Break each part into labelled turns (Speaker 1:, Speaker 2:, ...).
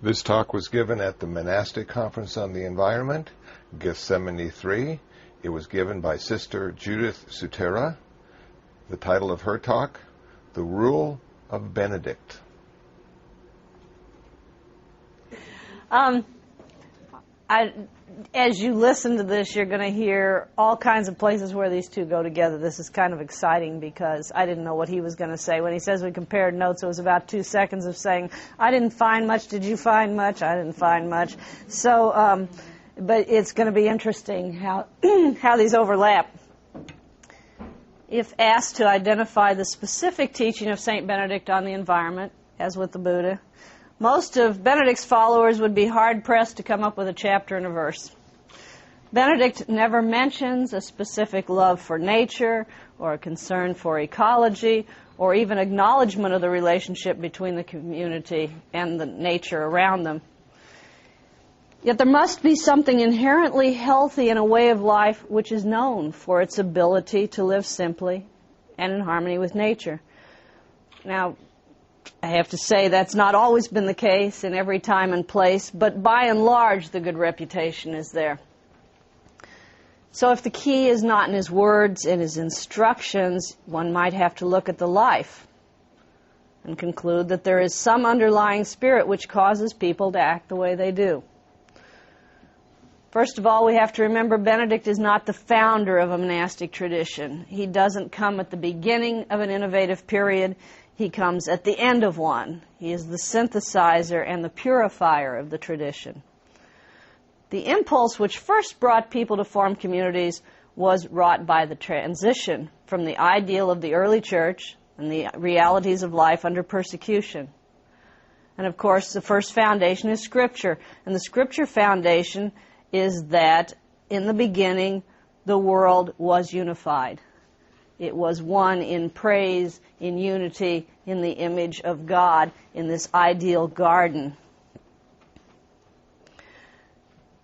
Speaker 1: This talk was given at the Monastic Conference on the Environment, Gethsemani 3. It was given by Sister Judith Sutera. The title of her talk, The Rule of Benedict.
Speaker 2: As you listen to this, you're going to hear all kinds of places where these two go together. This is kind of exciting because I didn't know what he was going to say. When he says we compared notes, it was about 2 seconds of saying, I didn't find much. Did you find much? I didn't find much. So, but it's going to be interesting how, how these overlap. If asked to identify the specific teaching of St. Benedict on the environment, as with the Buddha, most of Benedict's followers would be hard-pressed to come up with a chapter and a verse. Benedict never mentions a specific love for nature or a concern for ecology or even acknowledgement of the relationship between the community and the nature around them. Yet there must be something inherently healthy in a way of life which is known for its ability to live simply and in harmony with nature. Now, I have to say that's not always been the case in every time and place, but by and large the good reputation is there. So if the key is not in his words and his instructions, one might have to look at the life and conclude that there is some underlying spirit which causes people to act the way they do. First of all, we have to remember Benedict is not the founder of a monastic tradition. He doesn't come at the beginning of an innovative period. He comes at the end of one. He is the synthesizer and the purifier of the tradition. The impulse which first brought people to form communities was wrought by the transition from the ideal of the early church and the realities of life under persecution. And of course, the first foundation is Scripture. And the Scripture foundation is that in the beginning, the world was unified. It was one in praise, in unity, in the image of God, in this ideal garden.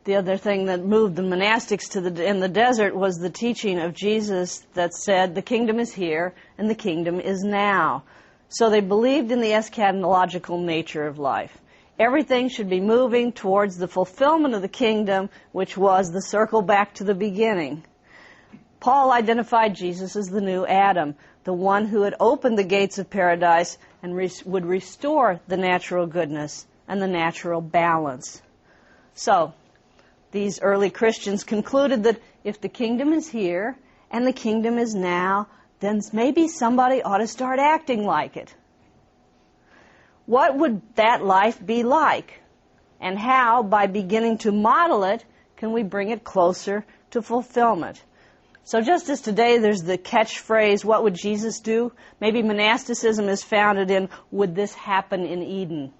Speaker 2: The other thing that moved the monastics in the desert was the teaching of Jesus that said, the kingdom is here and the kingdom is now. So they believed in the eschatological nature of life. Everything should be moving towards the fulfillment of the kingdom, which was the circle back to the beginning. Paul identified Jesus as the new Adam, the one who had opened the gates of paradise and would restore the natural goodness and the natural balance. So, these early Christians concluded that if the kingdom is here and the kingdom is now, then maybe somebody ought to start acting like it. What would that life be like? And how, by beginning to model it, can we bring it closer to fulfillment? So just as today there's the catchphrase, what would Jesus do? Maybe monasticism is founded in, would this happen in Eden?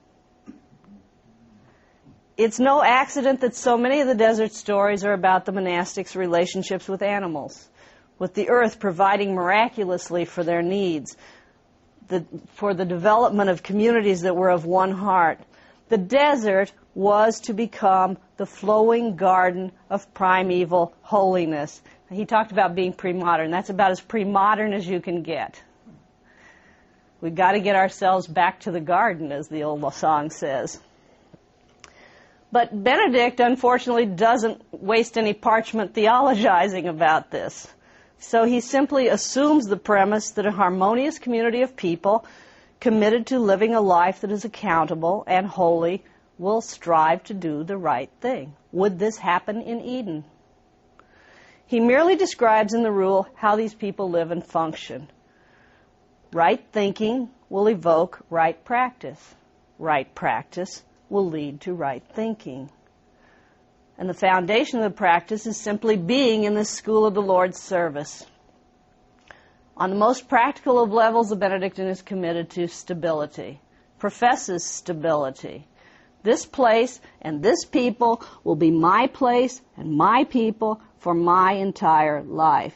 Speaker 2: It's no accident that so many of the desert stories are about the monastics' relationships with animals, with the earth providing miraculously for their needs, for the development of communities that were of one heart. The desert was to become the flowing garden of primeval holiness. He talked about being pre-modern. That's about as pre-modern as you can get. We've got to get ourselves back to the garden, as the old song says. But Benedict, unfortunately, doesn't waste any parchment theologizing about this. So he simply assumes the premise that a harmonious community of people committed to living a life that is accountable and holy will strive to do the right thing. Would this happen in Eden? He merely describes in the rule how these people live and function. Right thinking will evoke right practice. Right practice will lead to right thinking. And the foundation of the practice is simply being in the school of the Lord's service. On the most practical of levels, the Benedictine is committed to stability, professes stability. This place and this people will be my place and my people for my entire life.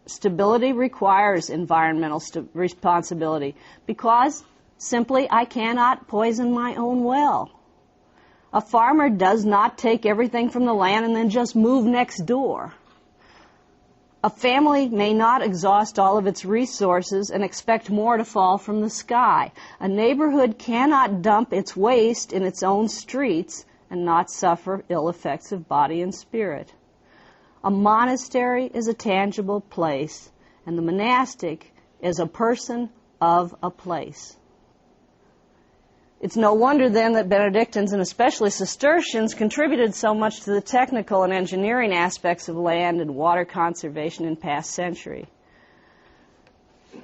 Speaker 2: Stability requires environmental responsibility because simply I cannot poison my own well. A farmer does not take everything from the land and then just move next door. A family may not exhaust all of its resources and expect more to fall from the sky. A neighborhood cannot dump its waste in its own streets and not suffer ill effects of body and spirit. A monastery is a tangible place, and the monastic is a person of a place. It's no wonder then that Benedictines, and especially Cistercians, contributed so much to the technical and engineering aspects of land and water conservation in past century.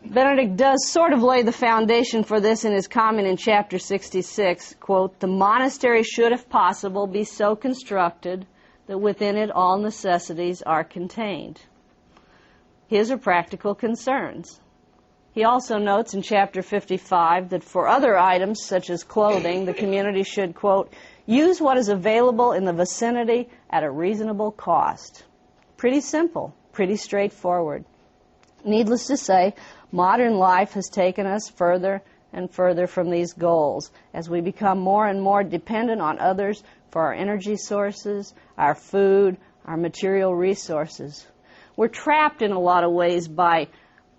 Speaker 2: Benedict does sort of lay the foundation for this in his comment in chapter 66, quote, "The monastery should, if possible, be so constructed that within it all necessities are contained." His are practical concerns. He also notes in chapter 55 that for other items, such as clothing, the community should, quote, "use what is available in the vicinity at a reasonable cost." Pretty simple, pretty straightforward. Needless to say, modern life has taken us further and further from these goals as we become more and more dependent on others for our energy sources, our food, our material resources. We're trapped in a lot of ways by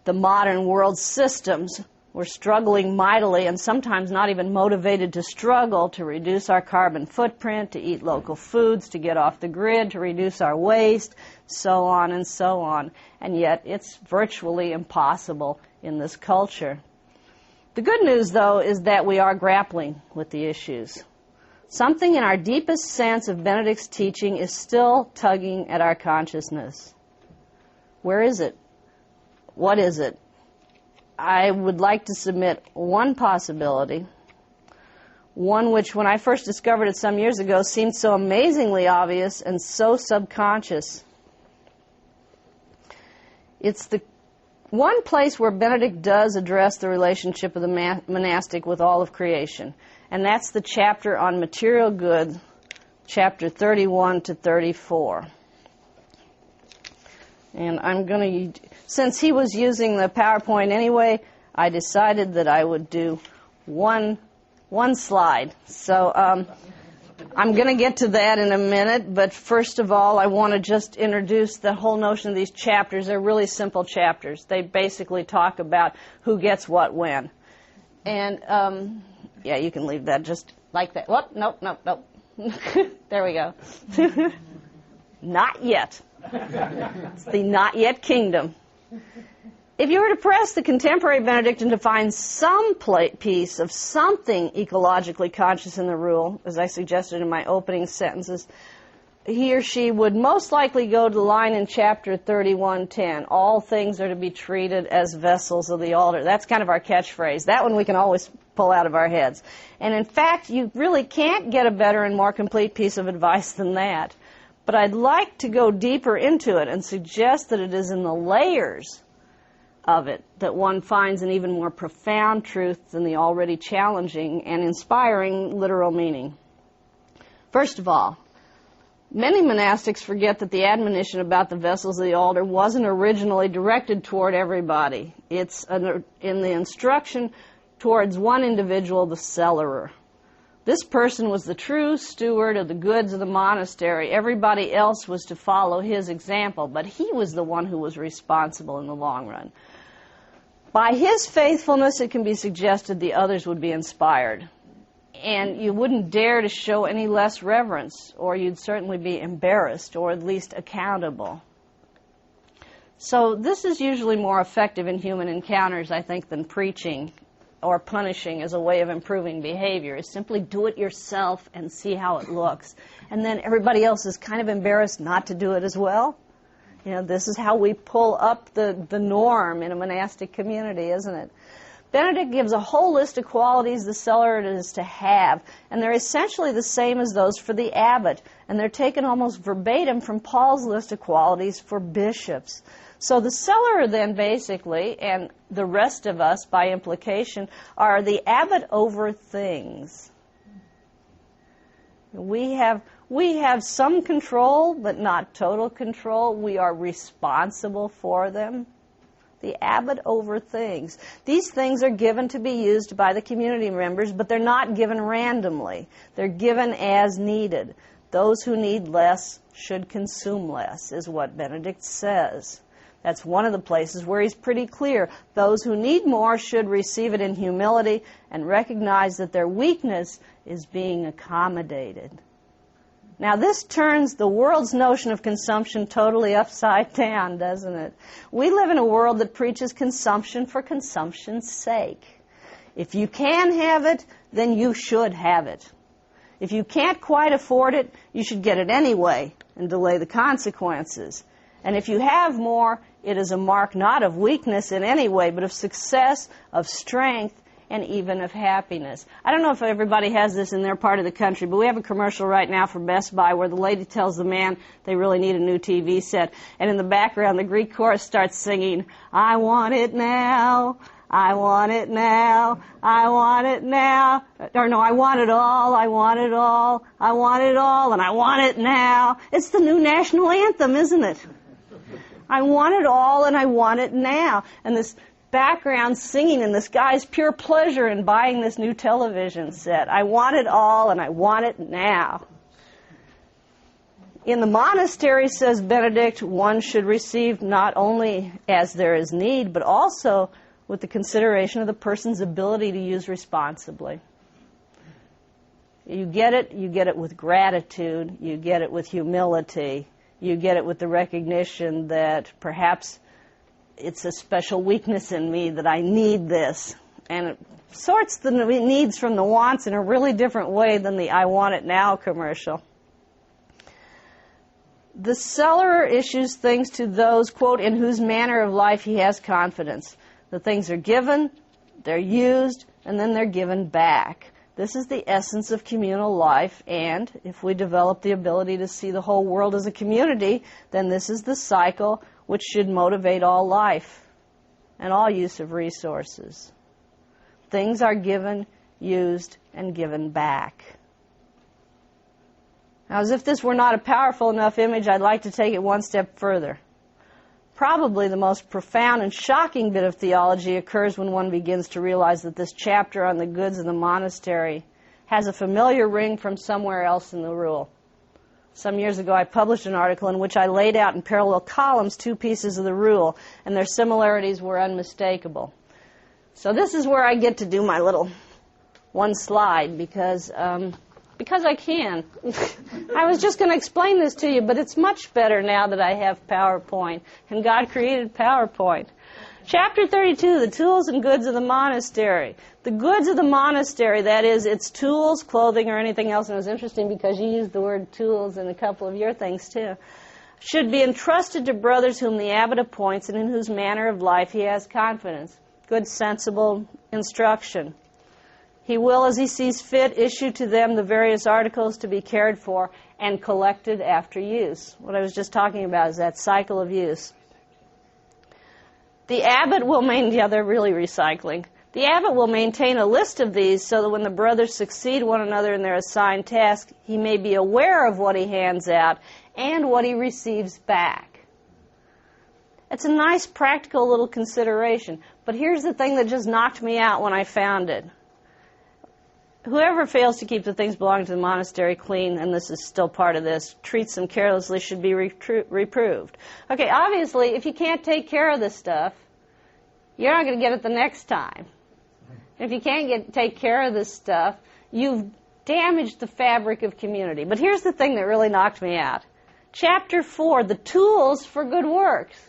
Speaker 2: the modern world systems. We're struggling mightily and sometimes not even motivated to struggle to reduce our carbon footprint, to eat local foods, to get off the grid, to reduce our waste, so on and so on. And yet it's virtually impossible in this culture. The good news, though, is that we are grappling with the issues. Something in our deepest sense of Benedict's teaching is still tugging at our consciousness. Where is it? What is it? I would like to submit one possibility, one which when I first discovered it some years ago seemed so amazingly obvious and so subconscious. It's the one place where Benedict does address the relationship of the monastic with all of creation, and that's the chapter on material goods, chapter 31 to 34. And I'm going to, since he was using the PowerPoint anyway, I decided that I would do one slide. So I'm going to get to that in a minute, but first of all, I want to just introduce the whole notion of these chapters. They're really simple chapters. They basically talk about who gets what when. And, yeah, you can leave that just like that. Whoop, nope. There we go. Not yet. It's the not yet kingdom. If you were to press the contemporary Benedictine to find some piece of something ecologically conscious in the rule, as I suggested in my opening sentences, he or she would most likely go to the line in chapter 31:10, all things are to be treated as vessels of the altar. That's kind of our catchphrase. That one we can always pull out of our heads. And in fact, you really can't get a better and more complete piece of advice than that. But I'd like to go deeper into it and suggest that it is in the layers of it that one finds an even more profound truth than the already challenging and inspiring literal meaning. First of all, many monastics forget that the admonition about the vessels of the altar wasn't originally directed toward everybody. It's in the instruction towards one individual, the cellarer. This person was the true steward of the goods of the monastery. Everybody else was to follow his example, but he was the one who was responsible in the long run. By his faithfulness, it can be suggested the others would be inspired. And you wouldn't dare to show any less reverence, or you'd certainly be embarrassed, or at least accountable. So this is usually more effective in human encounters, I think, than preaching or punishing as a way of improving behavior. Is simply do it yourself and see how it looks. And then everybody else is kind of embarrassed not to do it as well. You know, this is how we pull up the norm in a monastic community, isn't it? Benedict gives a whole list of qualities the cellarer is to have, and they're essentially the same as those for the abbot, and they're taken almost verbatim from Paul's list of qualities for bishops. So the cellarer then basically, and the rest of us by implication, are the abbot over things. We have some control, but not total control. We are responsible for them. The abbot over things. These things are given to be used by the community members, but they're not given randomly. They're given as needed. Those who need less should consume less, is what Benedict says. That's one of the places where he's pretty clear. Those who need more should receive it in humility and recognize that their weakness is being accommodated. Now, this turns the world's notion of consumption totally upside down, doesn't it? We live in a world that preaches consumption for consumption's sake. If you can have it, then you should have it. If you can't quite afford it, you should get it anyway and delay the consequences. And if you have more, it is a mark not of weakness in any way, but of success, of strength, and even of happiness. I don't know if everybody has this in their part of the country, but we have a commercial right now for Best Buy where the lady tells the man they really need a new TV set. And in the background, the Greek chorus starts singing, "I want it now, I want it now, I want it now." Or no, "I want it all, I want it all, I want it all, and I want it now." It's the new national anthem, isn't it? I want it all and I want it now. And this background singing and this guy's pure pleasure in buying this new television set. I want it all and I want it now. In the monastery, says Benedict, one should receive not only as there is need, but also with the consideration of the person's ability to use responsibly. You get it with gratitude, you get it with humility, you get it with the recognition that perhaps it's a special weakness in me that I need this. And it sorts the needs from the wants in a really different way than the "I want it now" commercial. The seller issues things to those, quote, in whose manner of life he has confidence. The things are given, they're used, and then they're given back. This is the essence of communal life, and if we develop the ability to see the whole world as a community, then this is the cycle which should motivate all life and all use of resources. Things are given, used, and given back. Now, as if this were not a powerful enough image, I'd like to take it one step further. Probably the most profound and shocking bit of theology occurs when one begins to realize that this chapter on the goods of the monastery has a familiar ring from somewhere else in the rule. Some years ago, I published an article in which I laid out in parallel columns two pieces of the rule, and their similarities were unmistakable. So this is where I get to do my little one slide because I can. I was just going to explain this to you, but it's much better now that I have PowerPoint, and God created PowerPoint. Chapter 32, the tools and goods of the monastery. The goods of the monastery, that is, its tools, clothing, or anything else, and it was interesting because you used the word tools in a couple of your things too, should be entrusted to brothers whom the abbot appoints and in whose manner of life he has confidence. Good, sensible instruction. He will, as he sees fit, issue to them the various articles to be cared for and collected after use. What I was just talking about is that cycle of use. The abbot will they're really recycling. The abbot will maintain a list of these so that when the brothers succeed one another in their assigned task, he may be aware of what he hands out and what he receives back. It's a nice practical little consideration. But here's the thing that just knocked me out when I found it. Whoever fails to keep the things belonging to the monastery clean, and this is still part of this, treats them carelessly should be reproved. Okay, obviously, if you can't take care of this stuff, you're not going to get it the next time. If you can't take care of this stuff, you've damaged the fabric of community. But here's the thing that really knocked me out. Chapter 4, the tools for good works.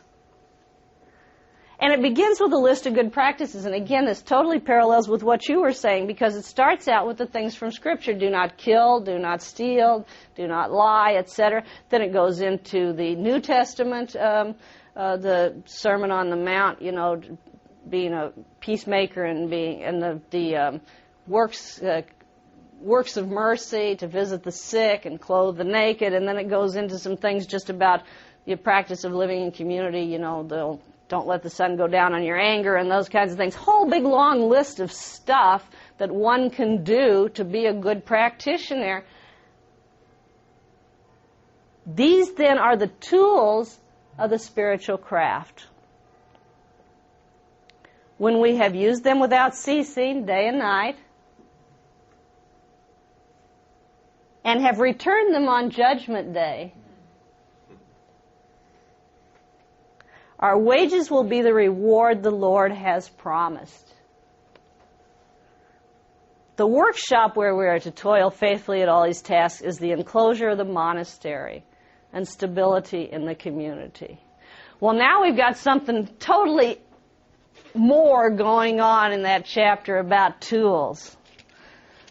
Speaker 2: And it begins with a list of good practices. And again, this totally parallels with what you were saying because it starts out with the things from Scripture. Do not kill, do not steal, do not lie, etc. Then it goes into the New Testament, the Sermon on the Mount, being a peacemaker and the works of mercy, to visit the sick and clothe the naked. And then it goes into some things just about the practice of living in community, don't let the sun go down on your anger and those kinds of things. Whole big long list of stuff that one can do to be a good practitioner. These then are the tools of the spiritual craft. When we have used them without ceasing, day and night, and have returned them on Judgment Day, Our wages will be the reward the Lord has promised. The workshop where we are to toil faithfully at all these tasks is the enclosure of the monastery and stability in the community. Well, now we've got something totally more going on in that chapter about tools.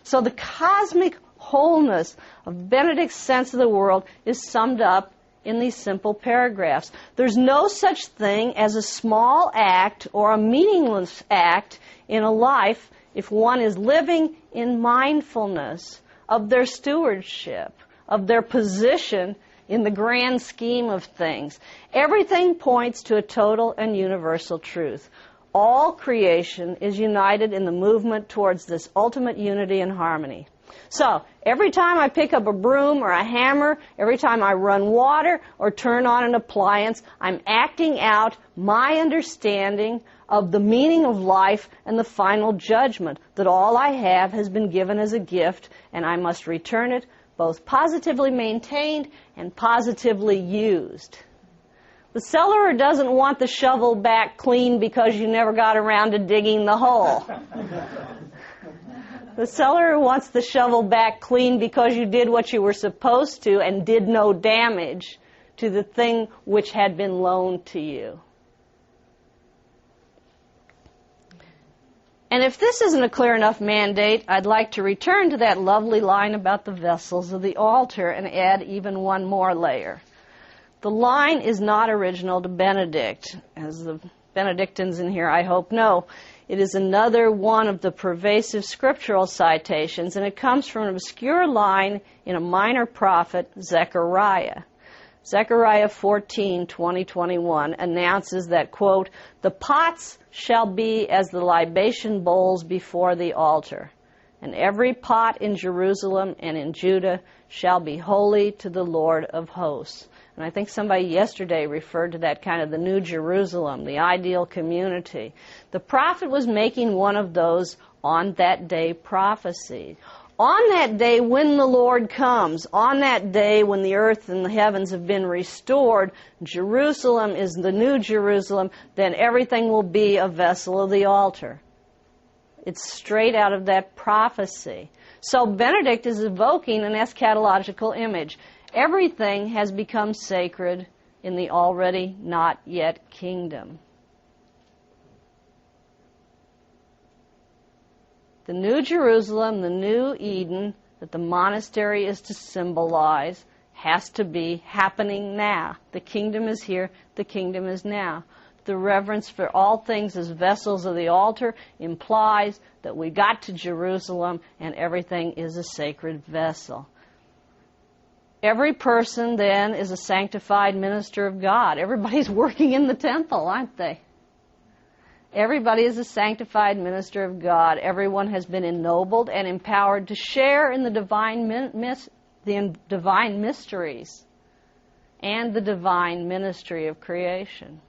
Speaker 2: So the cosmic wholeness of Benedict's sense of the world is summed up in these simple paragraphs. There's no such thing as a small act or a meaningless act in a life if one is living in mindfulness of their stewardship, of their position in the grand scheme of things. Everything points to a total and universal truth. All creation is united in the movement towards this ultimate unity and harmony. So, every time I pick up a broom or a hammer, every time I run water or turn on an appliance, I'm acting out my understanding of the meaning of life and the final judgment, that all I have has been given as a gift and I must return it both positively maintained and positively used. The cellarer doesn't want the shovel back clean because you never got around to digging the hole. The cellarer wants the shovel back clean because you did what you were supposed to and did no damage to the thing which had been loaned to you. And if this isn't a clear enough mandate, I'd like to return to that lovely line about the vessels of the altar and add even one more layer. The line is not original to Benedict, as the Benedictines in here I hope know. It is another one of the pervasive scriptural citations, and it comes from an obscure line in a minor prophet, Zechariah. Zechariah 14:20-21 announces that, quote, "The pots shall be as the libation bowls before the altar, and every pot in Jerusalem and in Judah shall be holy to the Lord of hosts." And I think somebody yesterday referred to that kind of the New Jerusalem, the ideal community. The prophet was making one of those on that day prophecy. On that day when the Lord comes, on that day when the earth and the heavens have been restored, Jerusalem is the New Jerusalem, then everything will be a vessel of the altar. It's straight out of that prophecy. So Benedict is evoking an eschatological image. Everything has become sacred in the already not yet kingdom. The New Jerusalem, the New Eden that the monastery is to symbolize has to be happening now. The kingdom is here, the kingdom is now. The reverence for all things as vessels of the altar implies that we got to Jerusalem and everything is a sacred vessel. Every person then is a sanctified minister of God. Everybody's working in the temple, aren't they? Everybody is a sanctified minister of God. Everyone has been ennobled and empowered to share in the divine mysteries and the divine ministry of creation.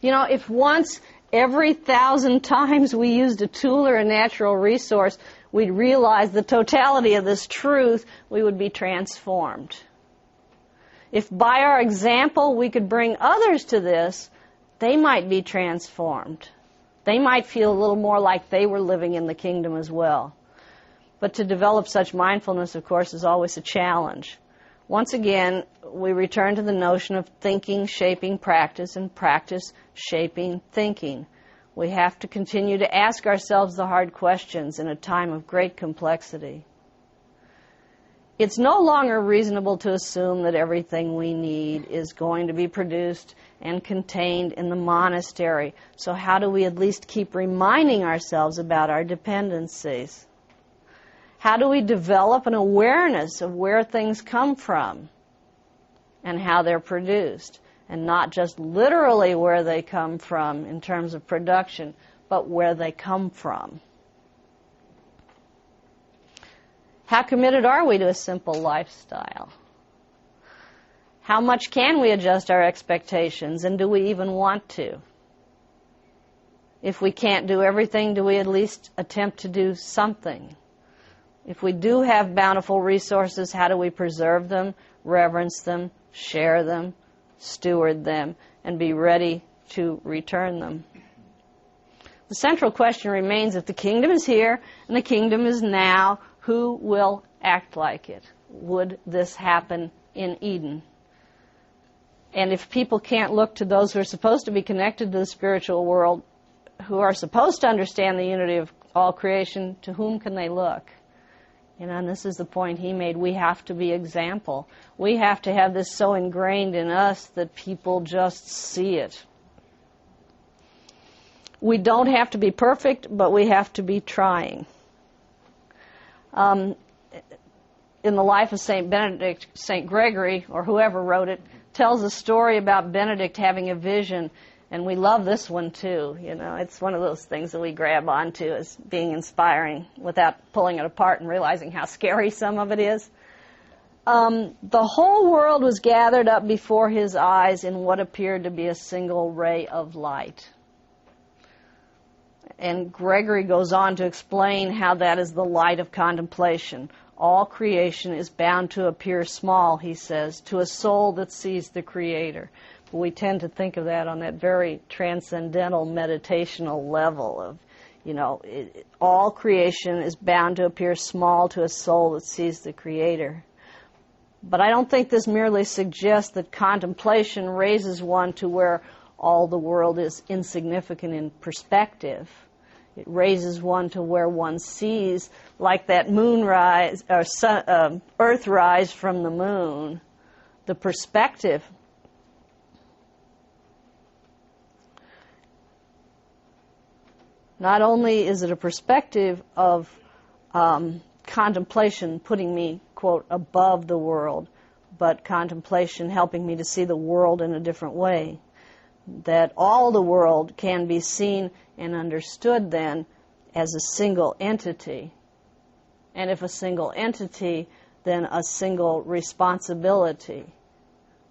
Speaker 2: You know, if once every 1,000 times we used a tool or a natural resource, we'd realize the totality of this truth, we would be transformed. If by our example we could bring others to this, they might be transformed. They might feel a little more like they were living in the kingdom as well. But to develop such mindfulness, of course, is always a challenge. Once again, we return to the notion of thinking shaping practice and practice shaping thinking. We have to continue to ask ourselves the hard questions in a time of great complexity. It's no longer reasonable to assume that everything we need is going to be produced and contained in the monastery. So how do we at least keep reminding ourselves about our dependencies? How do we develop an awareness of where things come from and how they're produced? And not just literally where they come from in terms of production, but where they come from. How committed are we to a simple lifestyle? How much can we adjust our expectations, and do we even want to? If we can't do everything, do we at least attempt to do something? If we do have bountiful resources, how do we preserve them, reverence them, share them, steward them, and be ready to return them. The central question remains, if the kingdom is here and the kingdom is now, who will act like it? Would this happen in Eden? And if people can't look to those who are supposed to be connected to the spiritual world, who are supposed to understand the unity of all creation, to whom can they look? And this is the point he made. We have to be example. We have to have this so ingrained in us that people just see it. We don't have to be perfect, but we have to be trying. In the life of St. Benedict, St. Gregory, or whoever wrote it, tells a story about Benedict having a vision, and we love this one too. It's one of those things that we grab onto as being inspiring without pulling it apart and realizing how scary some of it is. The whole world was gathered up before his eyes in what appeared to be a single ray of light. And Gregory goes on to explain how that is the light of contemplation. All creation is bound to appear small, he says, to a soul that sees the Creator. But we tend to think of that on that very transcendental, meditational level of, all creation is bound to appear small to a soul that sees the Creator. But I don't think this merely suggests that contemplation raises one to where all the world is insignificant in perspective. It raises one to where one sees, like that moon rise or earth rise from the moon, the perspective. Not only is it a perspective of contemplation putting me, quote, above the world, but contemplation helping me to see the world in a different way. That all the world can be seen and understood then as a single entity. And if a single entity, then a single responsibility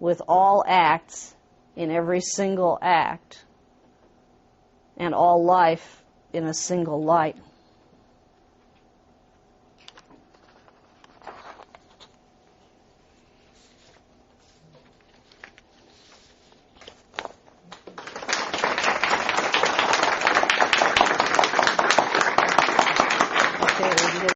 Speaker 2: with all acts in every single act and all life in a single light.